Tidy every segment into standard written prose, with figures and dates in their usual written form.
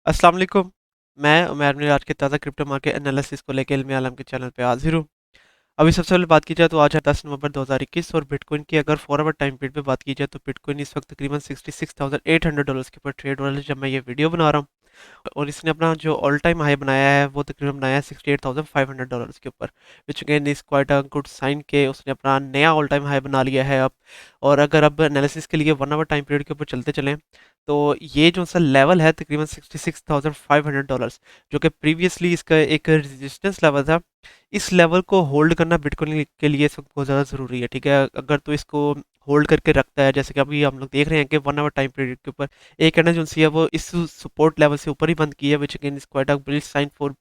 अस्सलाम वालेकुम। मैं उमैर अपनी आज के ताज़ा क्रिप्टो मार्केट एनालिसिस को लेकर इल्मी आलम के चैनल पे हाजिर हूँ। अभी सबसे पहले बात की जाए तो आज है 10 नवंबर 2021 और बिटकॉइन की अगर 4 आवर टाइम पीरियड पे बात की जाए तो बिटकॉइन इस वक्त तकरीबन $66,800 के ऊपर ट्रेड हो रहा है जब मैं ये वीडियो बना रहा हूँ। और इसने अपना जो ऑल टाइम हाई बनाया है वो तकरीबन बनाया है $68,500 के ऊपर, which again is quite a good sign के उसने अपना नया ऑल टाइम हाई बना लिया है अब। और अगर अब एनालिसिस के लिए 1 आवर टाइम पीरियड के ऊपर चलते चलें तो ये जो सा लेवल है तकरीबन $66,500, जो कि प्रीवियसली इसका एक रेजिस्टेंस लेवल था। इस लेवल को होल्ड करना बिटकॉइन के लिए इस वक्त बहुत ज़्यादा ज़रूरी है। ठीक है, अगर तो इसको होल्ड करके रखता है, जैसे कि अभी हम लोग देख रहे हैं कि 1 आवर टाइम पीरियड के ऊपर एक कैंडल जो सी है वो इस सपोर्ट लेवल से ऊपर ही बंद की है, which again is quite a bullish sign for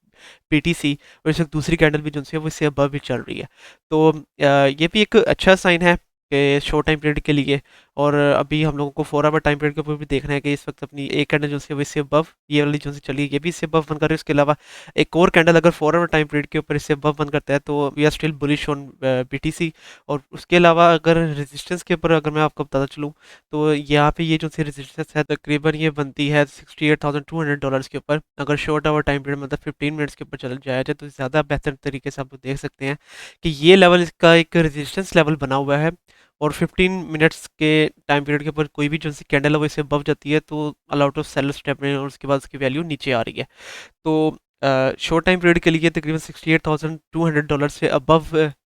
BTC. और इस वक्त दूसरी कैंडल भी जो सी है वो इससे अबव भी चल रही है। तो ये भी एक अच्छा साइन है कि शॉर्ट टाइम पीरियड के लिए। और अभी हम लोगों को 4 आवर टाइम पीरियड के ऊपर भी देखना है कि इस वक्त अपनी एक कैंडल जो सी है वो इससे अबव, ये वाली जो सी चली है ये भी इससे अबव बंद कर रही है। उसके अलावा एक और कैंडल अगर 4 आवर टाइम पीरियड के ऊपर इससे अबव बंद करता है तो we are still bullish on BTC. और उसके अलावा अगर रेजिस्टेंस के ऊपर अगर मैं आपको बताता चलूँ तो यहाँ पे ये जो सी रेजिस्टेंस है तकरीबन ये बनती है $68,200 के ऊपर। अगर शॉर्ट आवर टाइम पीरियड मतलब 15 मिनट्स के ऊपर चल जाया जाए तो ज़्यादा बेहतर तरीके से आप लोग देख सकते हैं कि ये लेवल इसका एक रेजिस्टेंस लेवल बना हुआ है। और 15 मिनट्स के टाइम पीरियड के ऊपर कोई भी जो सी कैंडल है वो इससे अबव जाती है तो अलाउट ऑफ सेलर स्टेप में और उसके बाद उसकी वैल्यू नीचे आ रही है। तो शॉर्ट टाइम पीरियड के लिए तकरीबन $68,200 से अबव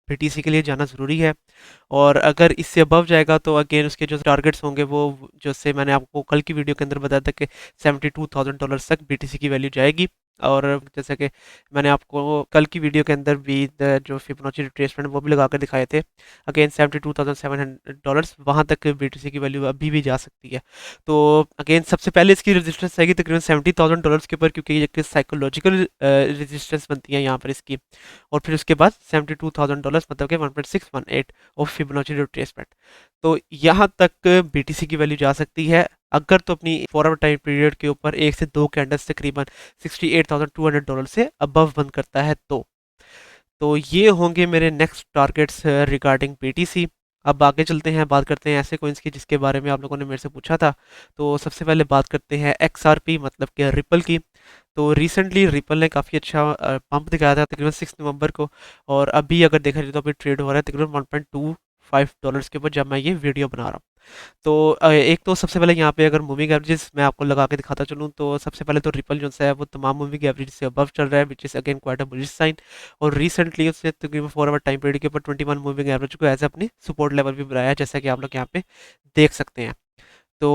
बीटीसी के लिए जाना ज़रूरी है। और अगर इससे अबव जाएगा तो अगेन उसके जो टारगेट्स होंगे वो, जैसे मैंने आपको कल की वीडियो के अंदर बताया था कि $72,000 तक बीटीसी की वैल्यू जाएगी। और जैसे कि मैंने आपको कल की वीडियो के अंदर भी जो फिबोनाची रिट्रेसमेंट वो भी लगा कर दिखाए थे, अगेन $72,700 वहाँ तक बीटीसी की वैल्यू अभी भी जा सकती है। तो अगेन सबसे पहले इसकी रेजिस्टेंस आएगी तकरीबन $70,000 के ऊपर, क्योंकि ये एक साइकोलॉजिकल रेजिस्टेंस बनती है यहाँ पर इसकी। और फिर उसके बाद $72,000 मतलब कि 1.618 ऑफ फिबोनाची रिट्रेसमेंट। तो यहाँ तक बीटीसी की वैल्यू जा सकती है अगर तो अपनी 4 आवर टाइम पीरियड के ऊपर एक से दो कैंडल्स तकरीबन $68,200 से अबव बंद करता है तो ये होंगे मेरे नेक्स्ट टारगेट्स रिगार्डिंग बीटीसी। अब आगे चलते हैं, बात करते हैं ऐसे कोइंस की जिसके बारे में आप लोगों ने मेरे से पूछा था। तो सबसे पहले बात करते हैं XRP मतलब कि रिपल की। तो रिसेंटली रिपल ने काफ़ी अच्छा पंप दिखाया था तकरीबन 6 नवंबर को। और अभी अगर देखा जाए तो अभी ट्रेड हो रहा है तकरीबन $1.25 के ऊपर जब मैं ये वीडियो बना रहा हूँ। तो एक तो सबसे पहले यहाँ पे अगर मूविंग एवरेजेस मैं आपको लगा के दिखाता चलूँ तो सबसे पहले तो रिपल जो है वो तमाम मूविंग एवरेज से अबव चल रहा है, which is again quite a bullish sign. और रिसेंटली उसने तकरीबन 4 आवर टाइम पीरियड के ऊपर 21 मूविंग एवरेज को एज अपनी सपोर्ट लेवल भी बनाया है, जैसा कि आप लोग यहाँ पे देख सकते हैं। तो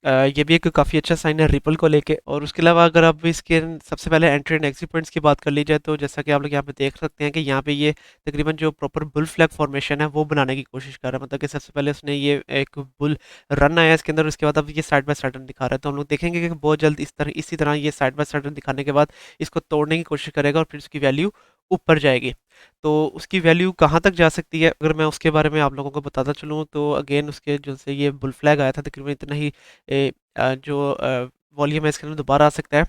ये भी एक काफ़ी अच्छा साइन है रिपल को लेके। और उसके अलावा अगर अब इसके सबसे पहले एंट्री एंड एग्जिट पॉइंट्स की बात कर ली जाए तो जैसा कि आप लोग यहाँ पे देख सकते हैं कि यहाँ पे ये तकरीबन जो प्रॉपर बुल फ्लैग फॉर्मेशन है वो बनाने की कोशिश कर रहा है। मतलब कि सबसे पहले उसने ये एक बुल रन आया इसके अंदर, उसके बाद अब ये साइड बाय साइड रन दिखा रहा है। तो हम लोग देखेंगे कि बहुत जल्द इसी तरह ये साइड बाय साइड रन दिखाने के बाद इसको तोड़ने की कोशिश करेगा और फिर उसकी वैल्यू ऊपर जाएगी। तो उसकी वैल्यू कहाँ तक जा सकती है अगर मैं उसके बारे में आप लोगों को बताता चलूँ तो अगेन उसके जो से ये बुल फ्लैग आया था तकरीबन इतना ही जो वॉल्यूम है इसके अंदर दोबारा आ सकता है।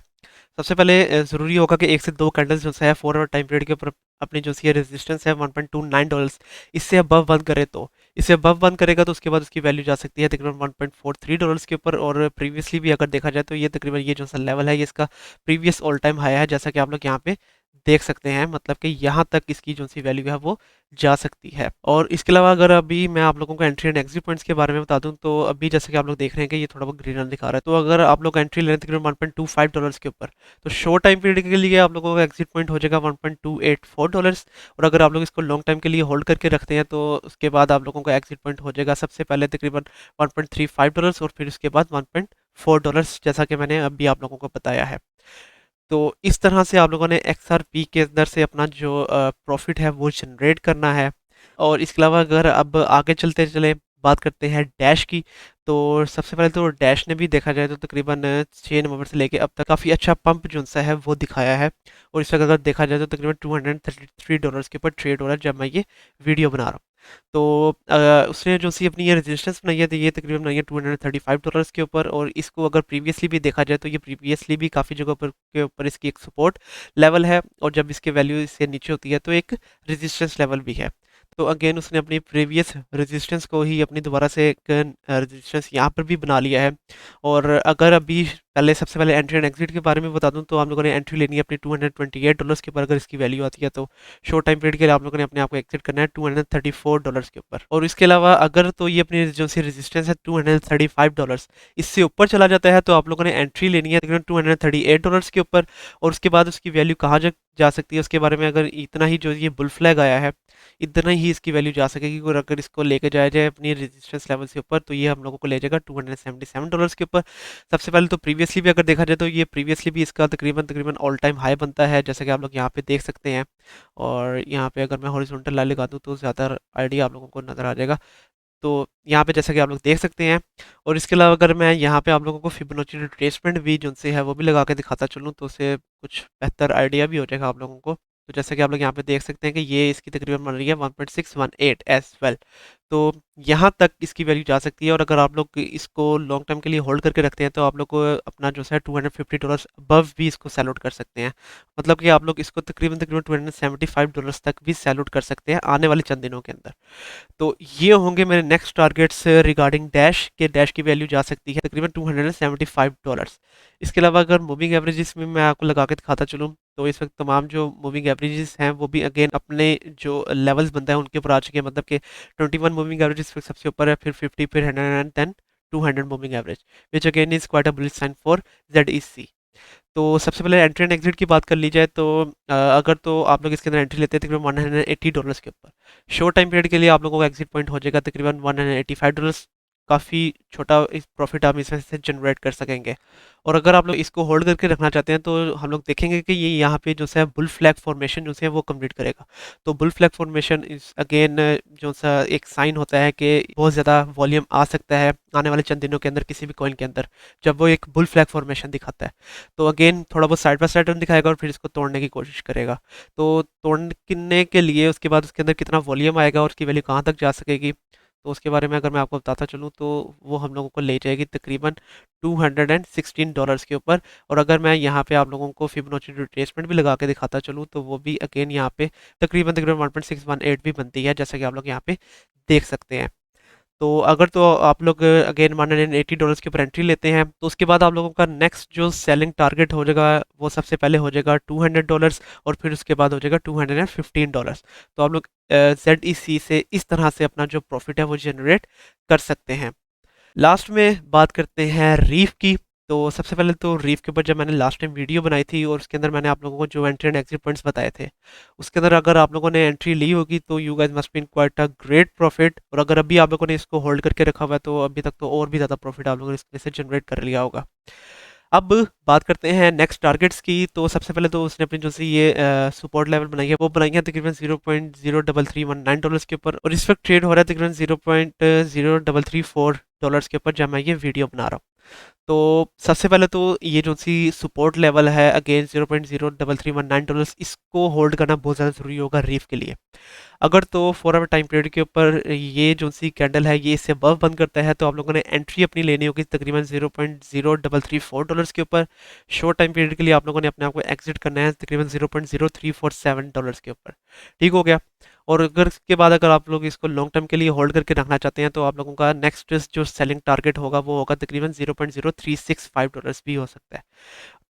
सबसे पहले ज़रूरी होगा कि एक से दो कैंडल्स जो है 4 आवर टाइम पीरियड के ऊपर अपनी जो सी रेजिस्टेंस है $1.29 इससे अबव बंद करे तो इससे अबव बंद करेगा तो उसके बाद उसकी वैल्यू जा सकती है तकरीबन $1.43 के ऊपर। और प्रीवियसली भी अगर देखा जाए तो ये तकरीबन ये जो सा लेवल है ये इसका प्रीवियस ऑल टाइम हाई है, जैसा कि आप लोग यहाँ पे देख सकते हैं। मतलब कि यहाँ तक इसकी जो सी वैल्यू है वो जा सकती है। और इसके अलावा अगर अभी मैं आप लोगों को एंट्री एंड एग्जिट पॉइंट्स के बारे में बता दूं तो अभी जैसे कि आप लोग देख रहे हैं कि ये थोड़ा बहुत ग्रीन रन दिखा रहा है। तो अगर आप लोग एंट्री ले रहे हैं तकरीबन $1.25 के ऊपर तो शॉर्ट टाइम पीरियड के लिए आप लोगों का एग्जिट पॉइंट हो जाएगा $1.284। और अगर आप लोग इसको लॉन्ग टाइम के लिए होल्ड करके रखते हैं तो उसके बाद आप लोगों का एग्जिट पॉइंट हो जाएगा सबसे पहले तकरीबन $1.35 और फिर उसके बाद $1.4, जैसा कि मैंने अभी आप लोगों को बताया है। तो इस तरह से आप लोगों ने XRP के अंदर से अपना जो प्रॉफिट है वो जनरेट करना है। और इसके अलावा अगर अब आगे चलते चले बात करते हैं डैश की। तो सबसे पहले तो डैश ने भी देखा जाए तो तकरीबन 6 नवंबर से लेके अब तक काफ़ी अच्छा पंप जो सा है वो दिखाया है। और इस वक्त अगर देखा जाए तो तकरीबन $233 के ऊपर ट्रेड हो रहा है जब मैं ये वीडियो बना रहा हूँ। तो उसने जो सी अपनी ये रेजिस्टेंस बनाई है तो ये तकरीबन बनाई है $235 के ऊपर। और इसको अगर प्रीवियसली भी देखा जाए तो ये प्रीवियसली भी काफ़ी जगह पर के ऊपर इसकी एक सपोर्ट लेवल है और जब इसकी वैल्यू इससे नीचे होती है तो एक रेजिस्टेंस लेवल भी है। तो अगेन उसने अपनी प्रीवियस रेजिस्टेंस को ही अपनी दोबारा से एक रेजिस्टेंस यहाँ पर भी बना लिया है। और अगर अभी पहले सबसे पहले एंट्री एंड एग्जिट के बारे में बता दूं तो आप लोगों ने एंट्री लेनी है अपनी $228 के ऊपर, अगर इसकी वैल्यू आती है तो शॉर्ट टाइम पीरियड के लिए आप लोगों ने अपने आप को एग्जिट करना है $234 के ऊपर। और इसके अलावा अगर तो ये अपनी जो सी रेजिस्टेंस है $235, इससे ऊपर चला जाता है तो आप लोगों ने एंट्री लेनी है तकरीबन $238 के ऊपर। और उसके बाद उसकी वैल्यू कहाँ जा सकती है उसके बारे में, अगर इतना ही जो ये बुल फ्लैग आया है इतना ही इसकी वैल्यू जा सकेगी। और अगर इसको लेके जाया जाए अपनी रेजिस्टेंस लेवल से ऊपर तो ये हम लोगों को ले जाएगा $277 के ऊपर। सबसे पहले तो प्रीवियसली भी अगर देखा जाए तो ये प्रीवियसली भी इसका तकरीबन तकरीबन ऑल टाइम हाई बनता है, जैसे कि आप लोग यहाँ पे देख सकते हैं। और यहाँ पे अगर मैं हॉरिजॉन्टल लाइन लगा दूँ तो ज़्यादा आइडिया आप लोगों को नज़र आ जाएगा। तो यहाँ पे जैसा कि आप लोग देख सकते हैं। और इसके अलावा अगर मैं यहाँ पे आप लोगों को फिबोनाची रिट्रेसमेंट भी जो से है वो भी लगा के दिखाता चलूँ तो उससे कुछ बेहतर आइडिया भी हो जाएगा आप लोगों को। तो जैसा कि आप लोग यहाँ पे देख सकते हैं कि ये इसकी तकरीबन बन रही है 1.618 एज वेल। तो यहाँ तक इसकी वैल्यू जा सकती है। और अगर आप लोग इसको लॉन्ग टर्म के लिए होल्ड करके रखते हैं तो आप लोग को अपना जो है $250 अबव भी इसको सेल आउट कर सकते हैं। मतलब कि आप लोग इसको तकरीबन तकरीबन $275 तक भी सेल आउट कर सकते हैं आने वाले चंद दिनों के अंदर। तो ये होंगे मेरे नेक्स्ट टारगेट्स रिगार्डिंग डैश के। डैश की वैल्यू जा सकती है तकरीबन $275। इसके अलावा अगर मूविंग एवरेजेस में मैं आपको लगा के दिखाता चलूँ तो इस वक्त तमाम जो मूविंग एवरेजेस हैं वो भी अगेन अपने जो लेवल्स बनता है उनके ऊपर आ चुके हैं। मतलब कि 21 मूविंग एवरेजेस सबसे ऊपर है, फिर 50, फिर 100 and then 200 moving average, which again is quite a bullish sign for ZEC। तो सबसे पहले एंट्री एंड एग्जिट की बात कर ली जाए तो अगर तो आप लोग इसके अंदर एंट्री लेते हैं तकरीबन $180 के ऊपर। शॉर्ट टाइम पीरियड के लिए आप लोगों का एग्जिट पॉइंट हो जाएगा तकरीबन $185। काफ़ी छोटा इस प्रॉफिट आप इसमें से जनरेट कर सकेंगे। और अगर आप लोग इसको होल्ड करके रखना चाहते हैं तो हम लोग देखेंगे कि ये यहाँ पे जो है बुल फ्लैग फॉर्मेशन जो है वो कंप्लीट करेगा। तो बुल फ्लैग फॉर्मेशन इस अगेन जो सा एक साइन होता है कि बहुत ज़्यादा वॉल्यूम आ सकता है आने वाले चंद दिनों के अंदर किसी भी कॉइन के अंदर जब वो एक बुल फ्लैग फॉर्मेशन दिखाता है। तो अगेन थोड़ा बहुत साइड बाय साइड रन दिखाएगा और फिर इसको तोड़ने की कोशिश करेगा। तो तोड़ने के लिए उसके बाद उसके अंदर कितना वॉल्यूम आएगा और उसकी वैल्यू कहाँ तक जा सकेगी तो उसके बारे में अगर मैं आपको बताता चलूँ तो वो हम लोगों को ले जाएगी तकरीबन $216 के ऊपर। और अगर मैं यहाँ पे आप लोगों को फिबोनाची रिट्रेसमेंट भी लगा के दिखाता चलूँ तो वो भी अगेन यहाँ पे तकरीबन तकरीबन 1.618 भी बनती है, जैसा कि आप लोग यहाँ पे देख सकते हैं। तो अगर तो आप लोग अगेन $180 के ऊपर एंट्री लेते हैं तो उसके बाद आप लोगों का नेक्स्ट जो सेलिंग टारगेट हो जाएगा वो सबसे पहले हो जाएगा $200 और फिर उसके बाद हो जाएगा $215। तो आप लोग ZEC से इस तरह से अपना जो प्रॉफिट है वो जनरेट कर सकते हैं। लास्ट में बात करते हैं रीफ की। तो सबसे पहले तो रीफ के ऊपर जब मैंने लास्ट टाइम वीडियो बनाई थी और उसके अंदर मैंने आप लोगों को जो एंट्री एंड एग्जिट पॉइंट्स बताए थे उसके अंदर अगर आप लोगों ने एंट्री ली होगी तो you guys must been quite a great profit. और अगर अभी आप लोगों ने इसको होल्ड करके रखा हुआ है तो अभी तक तो और भी ज़्यादा प्रॉफिट आप लोगों ने इसमें से जनरेट कर लिया होगा। अब बात करते हैं नेक्स्ट टारगेट्स की। तो सबसे पहले तो उसने अपनी जो सी ये सपोर्ट लेवल बनाई है वो बनाई है तकरीबन $0.03319 के ऊपर। और इस वक्त ट्रेड हो रहा है तकरीबन $0.0334 के ऊपर जब मैं ये वीडियो बना रहा हूँ। तो सबसे पहले तो ये जो सी सपोर्ट लेवल है अगेन $0.03319 इसको होल्ड करना बहुत ज़्यादा ज़रूरी होगा रीफ के लिए। अगर तो 4 आवर टाइम पीरियड के ऊपर ये जो सी कैंडल है ये इससे अबव बंद करता है तो आप लोगों ने एंट्री अपनी लेनी होगी तकरीबन $0.0334 के ऊपर। शॉर्ट टाइम पीरियड के लिए आप लोगों ने अपने आप को एग्जिट करना है तकरीबन $0.0347 के ऊपर। ठीक हो गया। और अगर इसके बाद अगर आप लोग इसको लॉन्ग टर्म के लिए होल्ड करके रखना चाहते हैं तो आप लोगों का नेक्स्ट जो सेलिंग टारगेट होगा वो होगा तकरीबन $0.0365 भी हो सकता है।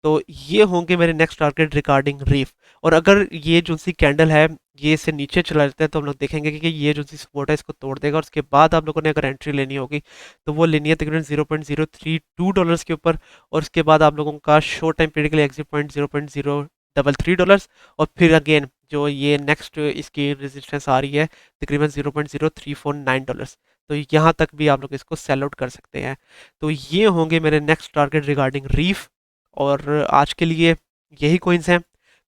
तो ये होंगे मेरे नेक्स्ट टारगेट रिगार्डिंग रीफ। और अगर ये जो सी कैंडल है ये इससे नीचे चला जाता है तो हम लोग देखेंगे कि ये जो सी सपोर्ट है इसको तोड़ देगा। और उसके बाद आप लोगों ने अगर एंट्री लेनी होगी तो वो लेनी है तकरीबन $0.032 के ऊपर। और उसके बाद आप लोगों का शॉर्ट टाइम पीरियड के लिए एग्जिट पॉइंट $0.033। और फिर अगेन जो ये नेक्स्ट इसकी रेजिस्टेंस आ रही है तकरीबन $0.0349। तो यहाँ तक भी आप लोग इसको सेल आउट कर सकते हैं। तो ये होंगे मेरे नेक्स्ट टारगेट रिगार्डिंग रीफ। और आज के लिए यही कॉइन्स हैं।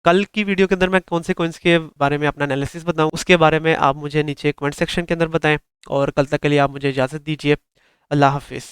कल की वीडियो के अंदर मैं कौन से कॉइन्स के बारे में अपना एनालिसिस बताऊं उसके बारे में आप मुझे नीचे कमेंट सेक्शन के अंदर बताएं। और कल तक के लिए आप मुझे इजाज़त दीजिए। अल्लाह हाफिज़।